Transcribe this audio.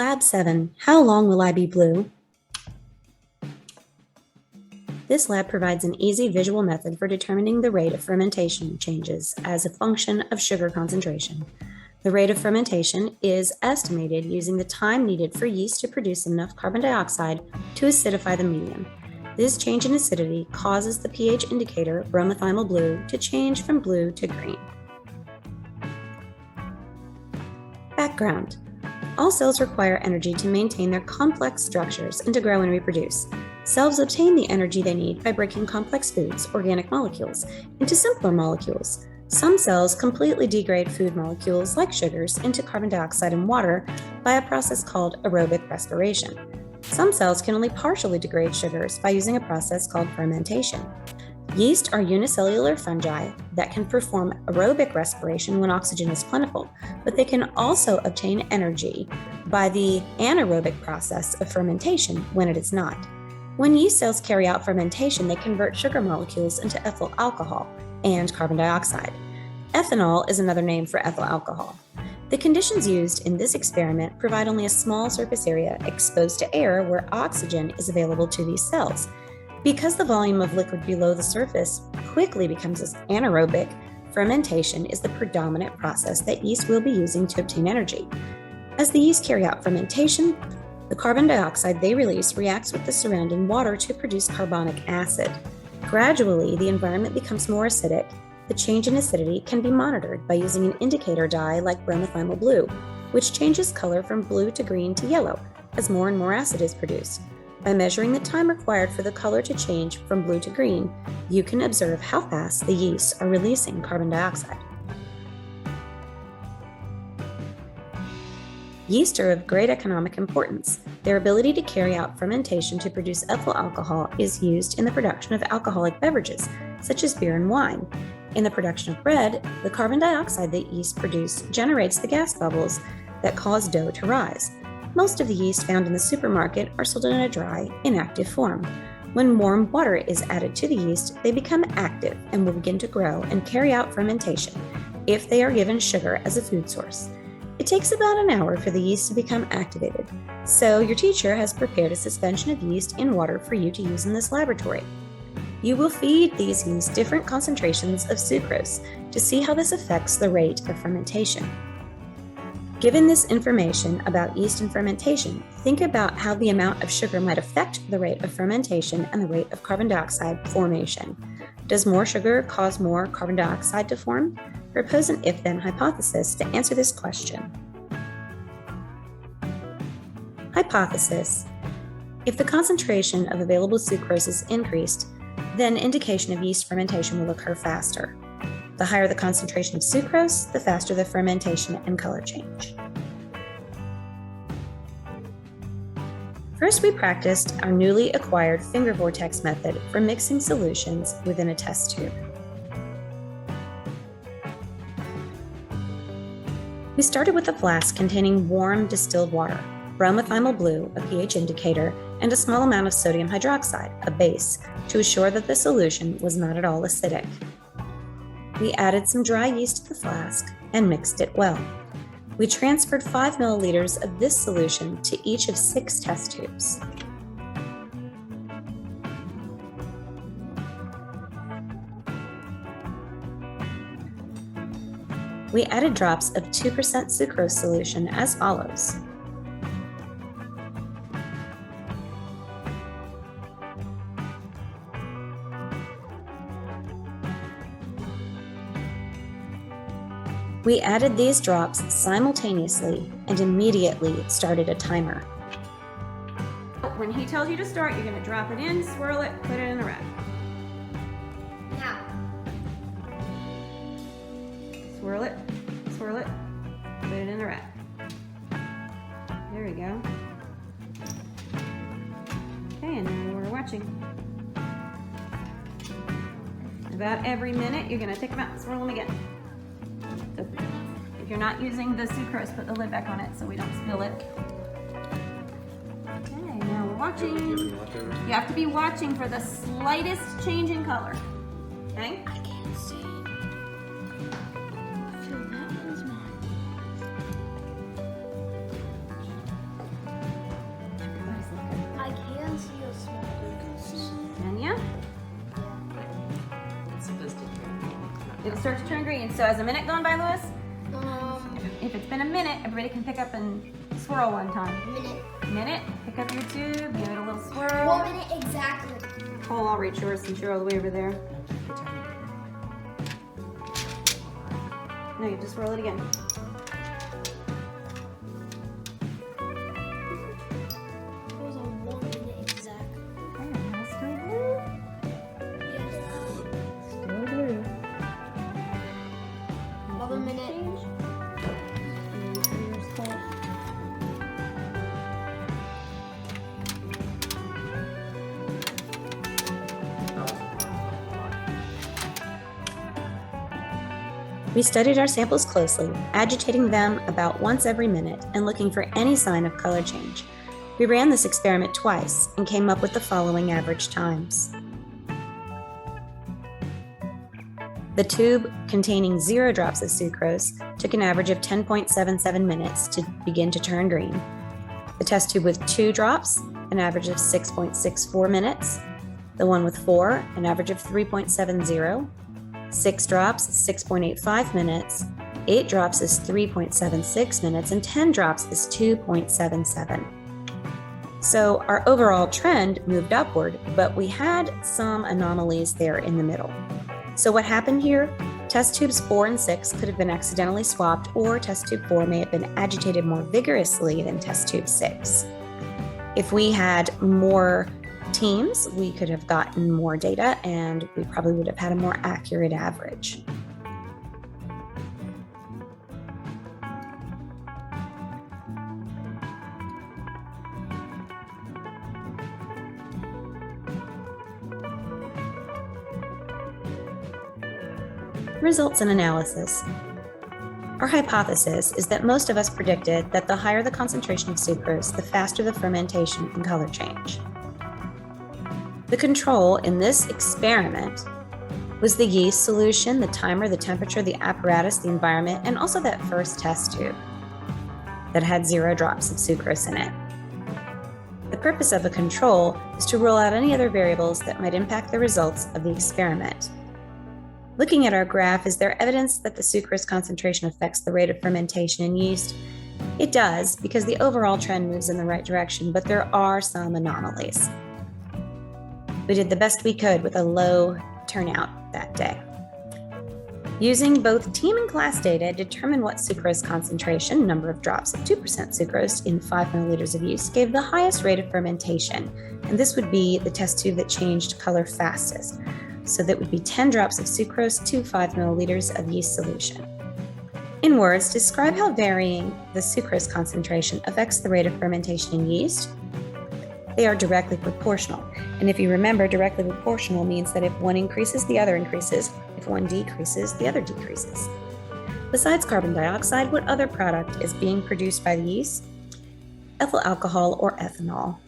Lab 7, How long will I be blue? This lab provides an easy visual method for determining the rate of fermentation changes as a function of sugar concentration. The rate of fermentation is estimated using the time needed for yeast to produce enough carbon dioxide to acidify the medium. This change in acidity causes the pH indicator, bromothymol blue, to change from blue to green. Background. All cells require energy to maintain their complex structures and to grow and reproduce. Cells obtain the energy they need by breaking complex foods, organic molecules, into simpler molecules. Some cells completely degrade food molecules, like sugars, into carbon dioxide and water by a process called aerobic respiration. Some cells can only partially degrade sugars by using a process called fermentation. Yeast are unicellular fungi that can perform aerobic respiration when oxygen is plentiful, but they can also obtain energy by the anaerobic process of fermentation when it is not. When yeast cells carry out fermentation, they convert sugar molecules into ethyl alcohol and carbon dioxide. Ethanol is another name for ethyl alcohol. The conditions used in this experiment provide only a small surface area exposed to air where oxygen is available to these cells. Because the volume of liquid below the surface quickly becomes anaerobic, fermentation is the predominant process that yeast will be using to obtain energy. As the yeast carry out fermentation, the carbon dioxide they release reacts with the surrounding water to produce carbonic acid. Gradually, the environment becomes more acidic. The change in acidity can be monitored by using an indicator dye like bromothymol blue, which changes color from blue to green to yellow as more and more acid is produced. By measuring the time required for the color to change from blue to green, you can observe how fast the yeasts are releasing carbon dioxide. Yeast are of great economic importance. Their ability to carry out fermentation to produce ethyl alcohol is used in the production of alcoholic beverages, such as beer and wine. In the production of bread, the carbon dioxide that yeast produce generates the gas bubbles that cause dough to rise. Most of the yeast found in the supermarket are sold in a dry, inactive form. When warm water is added to the yeast, they become active and will begin to grow and carry out fermentation if they are given sugar as a food source. It takes about an hour for the yeast to become activated, so your teacher has prepared a suspension of yeast in water for you to use in this laboratory. You will feed these yeast different concentrations of sucrose to see how this affects the rate of fermentation. Given this information about yeast and fermentation, think about how the amount of sugar might affect the rate of fermentation and the rate of carbon dioxide formation. Does more sugar cause more carbon dioxide to form? Propose an if-then hypothesis to answer this question. Hypothesis. If the concentration of available sucrose is increased, then indication of yeast fermentation will occur faster. The higher the concentration of sucrose, the faster the fermentation and color change. First, we practiced our newly acquired finger vortex method for mixing solutions within a test tube. We started with a flask containing warm distilled water, bromothymol blue, a pH indicator, and a small amount of sodium hydroxide, a base, to assure that the solution was not at all acidic. We added some dry yeast to the flask and mixed it well. We transferred 5 milliliters of this solution to each of 6 test tubes. We added drops of 2% sucrose solution as follows. We added these drops simultaneously and immediately started a timer. When he tells you to start, you're going to drop it in, swirl it, put it in the rack. Now. Swirl it, put it in the rack. There we go. Okay, and now we're watching. About every minute, you're going to take them out and swirl them again. So if you're not using the sucrose, put the lid back on it so we don't spill it. Okay, now we're watching. You have to be watching for the slightest change in color. Okay? I can't see. So that was mine. It'll start to turn green. So has a minute gone by, Lewis? Um, If it's been a minute, everybody can pick up and swirl one time. minute. Minute, pick up your tube, give it a little swirl. 1 minute exactly. Cole, I'll reach yours since you're all the way over there. No, you have to swirl it again. It was a 1 minute exact. Okay, now still blue. Still blue. 1 minute. Change. And here's Cole. We studied our samples closely, agitating them about once every minute and looking for any sign of color change. We ran this experiment twice and came up with the following average times. The tube containing 0 drops of sucrose took an average of 10.77 minutes to begin to turn green. The test tube with 2 drops, an average of 6.64 minutes. The one with 4, an average of 3.70. 6 drops, 6.85 minutes. 8 drops is 3.76 minutes, and 10 drops is 2.77. So our overall trend moved upward, but we had some anomalies there in the middle. So what happened here? Test tubes 4 and 6 could have been accidentally swapped, or test tube 4 may have been agitated more vigorously than test tube 6. If we had more teams, we could have gotten more data and we probably would have had a more accurate average. Results and analysis. Our hypothesis is that most of us predicted that the higher the concentration of sucrose, the faster the fermentation and color change. The control in this experiment was the yeast solution, the timer, the temperature, the apparatus, the environment, and also that first test tube that had 0 drops of sucrose in it. The purpose of a control is to rule out any other variables that might impact the results of the experiment. Looking at our graph, is there evidence that the sucrose concentration affects the rate of fermentation in yeast? It does, because the overall trend moves in the right direction, but there are some anomalies. We did the best we could with a low turnout that day. Using both team and class data, determine what sucrose concentration, number of drops of 2% sucrose in 5 milliliters of yeast, gave the highest rate of fermentation. And this would be the test tube that changed color fastest. So that would be 10 drops of sucrose to 5 milliliters of yeast solution. In words, describe how varying the sucrose concentration affects the rate of fermentation in yeast. They are directly proportional. And if you remember, directly proportional means that if one increases, the other increases. If one decreases, the other decreases. Besides carbon dioxide, what other product is being produced by the yeast? Ethyl alcohol or ethanol.